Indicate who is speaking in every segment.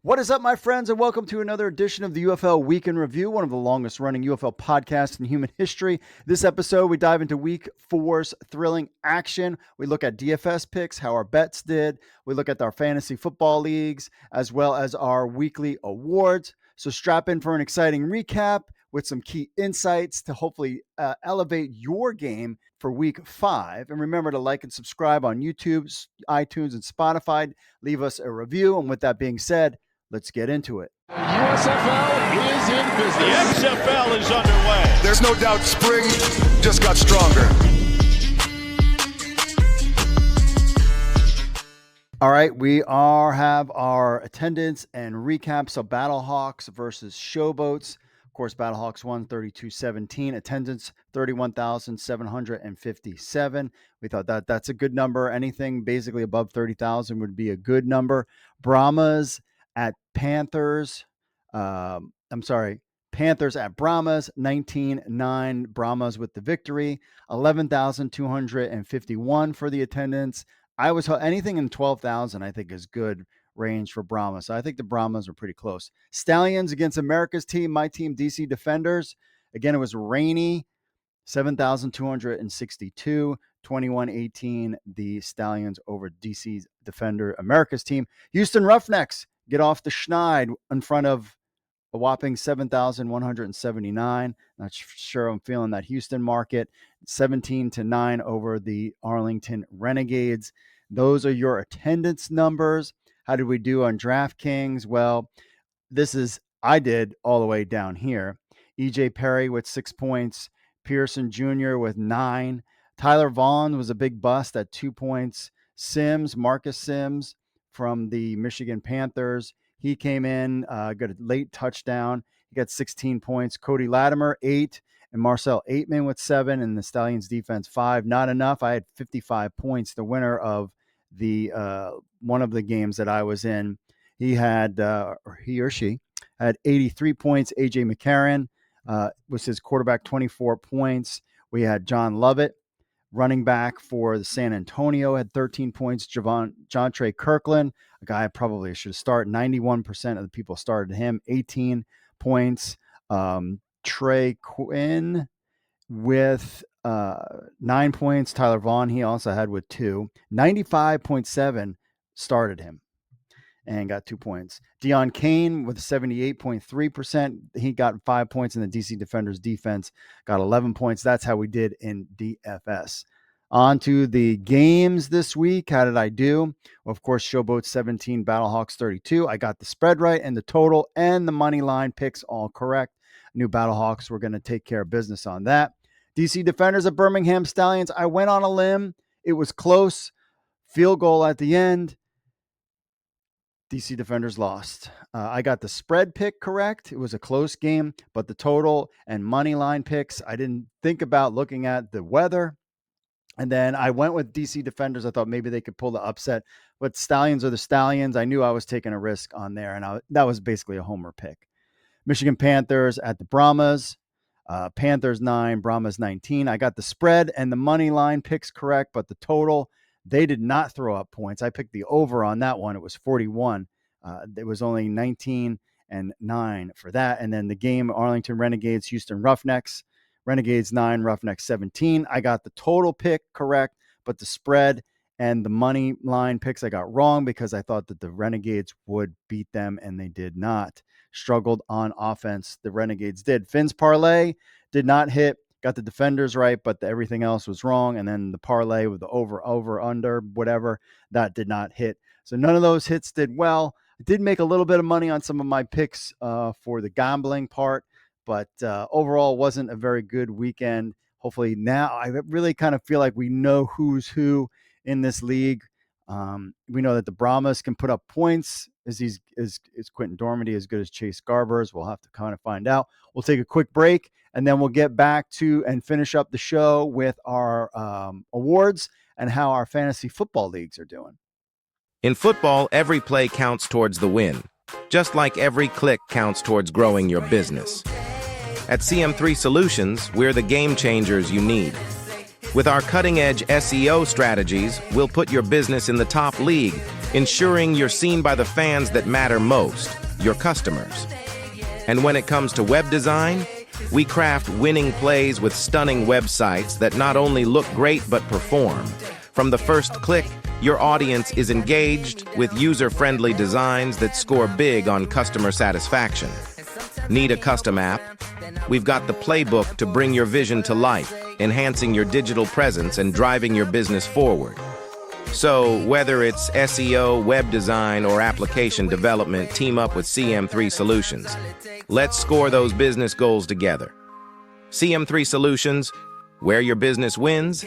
Speaker 1: What is up, my friends, and welcome to another edition of the UFL Week In Review, one of the longest-running UFL podcasts in human history. This episode, we dive into Week 4's thrilling action. We look at DFS picks, how our bets did. We look at our fantasy football leagues, as well as our weekly awards. So strap in for an exciting recap with some key insights to hopefully elevate your game for Week 5. And remember to like and subscribe on YouTube, iTunes, and Spotify. Leave us a review. And with that being said, let's get into it.
Speaker 2: USFL is in business.
Speaker 3: The XFL is underway.
Speaker 4: There's no doubt spring just got stronger.
Speaker 1: All right, we have our attendance and recap. So Battlehawks versus Showboats. Of course, Battlehawks won 32-17. Attendance 31,757. We thought that's a good number. Anything basically above 30,000 would be a good number. Brahmas at Panthers. Panthers at Brahmas, 19-9. Brahmas with the victory. 11,251 for the attendance. I was anything in 12,000, I think, is good range for Brahmas. So I think the Brahmas were pretty close. Stallions against America's team, my team, DC Defenders. Again, it was rainy. 7,262. 21-18. The Stallions over DC's Defender, America's team. Houston Roughnecks get off the schneid in front of a whopping 7,179. Not sure I'm feeling that Houston market. 17-9 over the Arlington Renegades. Those are your attendance numbers. How did we do on DraftKings? Well, I did all the way down here. EJ Perry with 6 points. Pearson Jr. with 9. Tyler Vaughn was a big bust at 2 points. Marcus Sims from the Michigan Panthers. He came in, got a late touchdown. He got 16 points. Cody Latimer, 8. And Marcel Aitman with 7. And the Stallions defense, 5. Not enough. I had 55 points. The winner of the one of the games that I was in, he or she had 83 points. AJ McCarron was his quarterback, 24 points. We had John Lovett, running back for the San Antonio, had 13 points. John Trey Kirkland, a guy I probably should start. 91% of the people started him, 18 points. Trey Quinn with 9 points. Tyler Vaughn, he also had with 2. 95.7 started him and got 2 points. Deion Kane with 78.3%. He got 5 points, in the DC Defenders defense got 11 points. That's how we did in DFS. On to the games this week. How did I do? Well, of course, Showboats 17, Battlehawks 32. I got the spread right and the total and the money line picks all correct. I knew Battlehawks were going to take care of business on that. DC Defenders at Birmingham Stallions. I went on a limb. It was close. Field goal at the end. DC Defenders lost. I got the spread pick correct. It was a close game, but the total and money line picks, I didn't think about looking at the weather. And then I went with DC Defenders. I thought maybe they could pull the upset, but Stallions are the Stallions. I knew I was taking a risk on there, and that was basically a homer pick. Michigan Panthers at the Brahmas. Panthers 9, Brahmas 19. I got the spread and the money line picks correct, but the total, they did not throw up points. I picked the over on that one. It was 41. It was only 19-9 for that. And then the game, Arlington Renegades, Houston Roughnecks. Renegades 9, Roughnecks 17. I got the total pick correct, but the spread and the money line picks I got wrong because I thought that the Renegades would beat them, and they did not. Struggled on offense. The Renegades did. Finn's parlay did not hit. Got the Defenders right, but everything else was wrong. And then the parlay with the over, under, whatever, that did not hit. So none of those hits did well. I did make a little bit of money on some of my picks for the gambling part, but overall wasn't a very good weekend. Hopefully now I really kind of feel like we know who's who in this league. We know that the Brahmas can put up points. Is Quentin Dormady as good as Chase Garbers? We'll have to kind of find out. We'll take a quick break, and then we'll get back to and finish up the show with our awards and how our fantasy football leagues are doing.
Speaker 5: In football, every play counts towards the win, just like every click counts towards growing your business. At CM3 Solutions, we're the game changers you need. With our cutting-edge SEO strategies, we'll put your business in the top league ensuring you're seen by the fans that matter most, your customers. And when it comes to web design, we craft winning plays with stunning websites that not only look great but perform. From the first click, your audience is engaged with user-friendly designs that score big on customer satisfaction. Need a custom app? We've got the playbook to bring your vision to life, enhancing your digital presence and driving your business forward. So, whether it's SEO, web design, or application development, team up with CM3 Solutions. Let's score those business goals together. CM3 Solutions, where your business wins.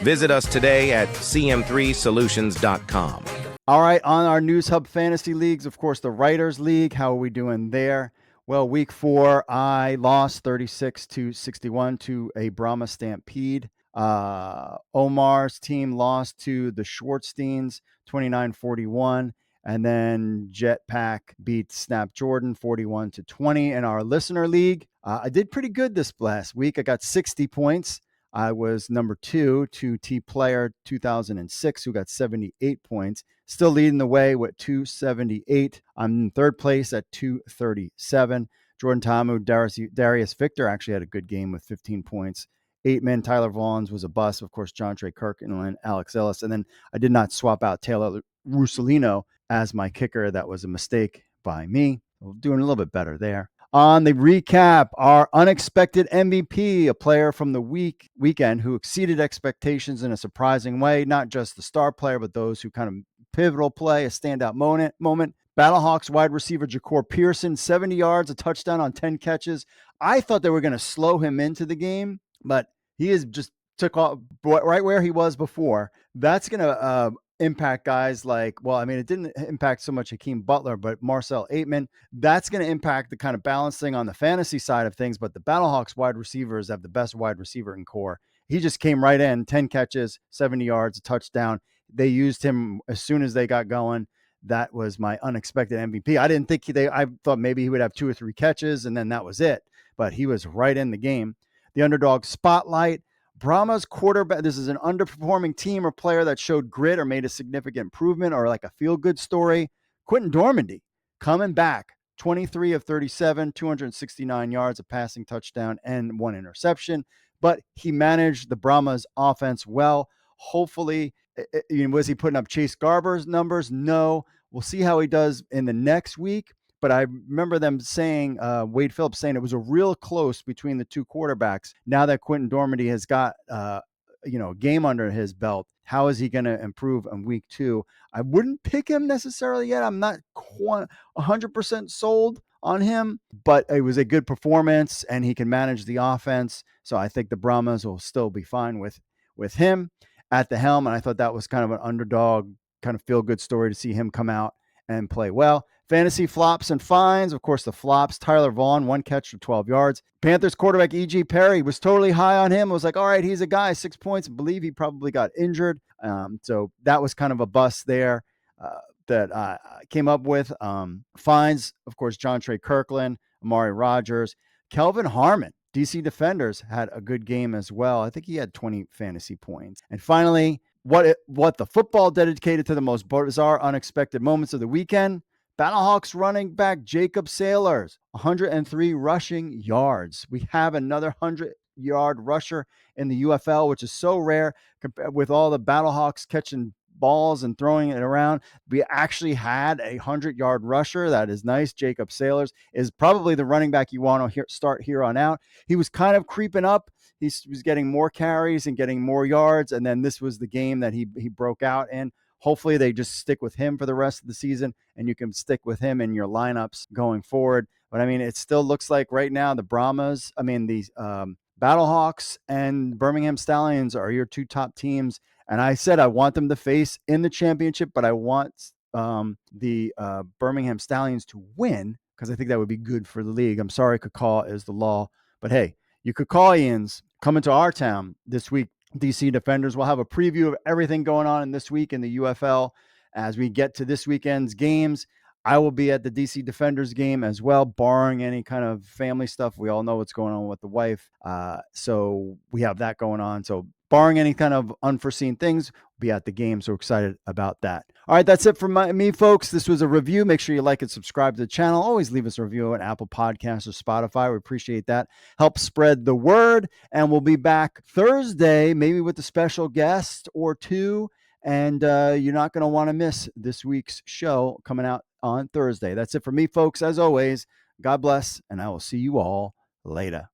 Speaker 5: Visit us today at cm3solutions.com.
Speaker 1: All right, on our News Hub Fantasy Leagues, of course, the Writers League, how are we doing there? Well, week 4, I lost 36-61 to a Brahma Stampede. Omar's team lost to the Schwartzsteins 29-41. And then Jetpack beat Snap Jordan 41-20. In our Listener League, I did pretty good this last week. I got 60 points. I was number 2 to T-Player 2006, who got 78 points. Still leading the way with 278. I'm in third place at 237. Jordan Tamu, Darius Victor actually had a good game with 15 points. 8-man Tyler Vaughns was a bust. Of course, John Trey Kirkland, Alex Ellis. And then I did not swap out Taylor Russolino as my kicker. That was a mistake by me. We're doing a little bit better there. On the recap, our unexpected MVP, a player from the weekend who exceeded expectations in a surprising way, not just the star player, but those who kind of pivotal play, a standout moment. Battlehawks wide receiver Ja'Cour Pearson, 70 yards, a touchdown on 10 catches. I thought they were going to slow him into the game, but he is just took off right where he was before. That's going to impact guys like, well, I mean, it didn't impact so much Hakeem Butler, but Marcel Aitman. That's going to impact the kind of balancing on the fantasy side of things. But the Battlehawks wide receivers have the best wide receiver in core. He just came right in, 10 catches, 70 yards, a touchdown. They used him as soon as they got going. That was my unexpected MVP. I didn't think I thought maybe he would have 2 or 3 catches and then that was it. But he was right in the game. The underdog spotlight. Brahma's quarterback, this is an underperforming team or player that showed grit or made a significant improvement or like a feel-good story. Quentin Dormandy coming back, 23 of 37, 269 yards, a passing touchdown, and 1 interception. But he managed the Brahma's offense well. Hopefully, was he putting up Chase Garber's numbers? No. We'll see how he does in the next week. But I remember them saying, Wade Phillips saying it was a real close between the two quarterbacks. Now that Quentin Dormandy has got, a game under his belt, how is he going to improve in week 2? I wouldn't pick him necessarily yet. I'm not 100% sold on him, but it was a good performance and he can manage the offense. So I think the Brahmas will still be fine with him at the helm. And I thought that was kind of an underdog, kind of feel good story to see him come out and play well. Fantasy flops and fines. Of course, the flops. Tyler Vaughn, 1 catch for 12 yards. Panthers quarterback E.G. Perry was totally high on him. I was like, all right, he's a guy, 6 points. I believe he probably got injured. So that was kind of a bust there that I came up with. Fines, of course, John Trey Kirkland, Amari Rogers. Kelvin Harmon, DC Defenders, had a good game as well. I think he had 20 fantasy points. And finally, what the football dedicated to the most bizarre, unexpected moments of the weekend. Battlehawks running back Jacob Sailors, 103 rushing yards. We have another 100-yard rusher in the UFL, which is so rare with all the Battlehawks catching balls and throwing it around. We actually had a 100-yard rusher. That is nice. Jacob Sailors is probably the running back you want to start here on out. He was kind of creeping up. He was getting more carries and getting more yards, and then this was the game that he broke out in. Hopefully they just stick with him for the rest of the season and you can stick with him in your lineups going forward. But I mean, it still looks like right now the Battlehawks and Birmingham Stallions are your 2 top teams. And I said I want them to face in the championship, but I want the Birmingham Stallions to win because I think that would be good for the league. I'm sorry, Kakal is the law. But hey, you Kakalians coming to our town this week. DC Defenders will have a preview of everything going on in this week in the UFL as we get to this weekend's games. I will be at the DC Defenders game as well, barring any kind of family stuff. We all know what's going on with the wife. So we have that going on. So barring any kind of unforeseen things, be at the game. So excited about that. All right, that's it from me, folks. This was a review. Make sure you like and subscribe to the channel. Always leave us a review at Apple Podcasts or Spotify. We appreciate that. Help spread the word. And we'll be back Thursday, maybe with a special guest or two. And you're not going to want to miss this week's show coming out on Thursday. That's it for me, folks. As always, God bless, and I will see you all later.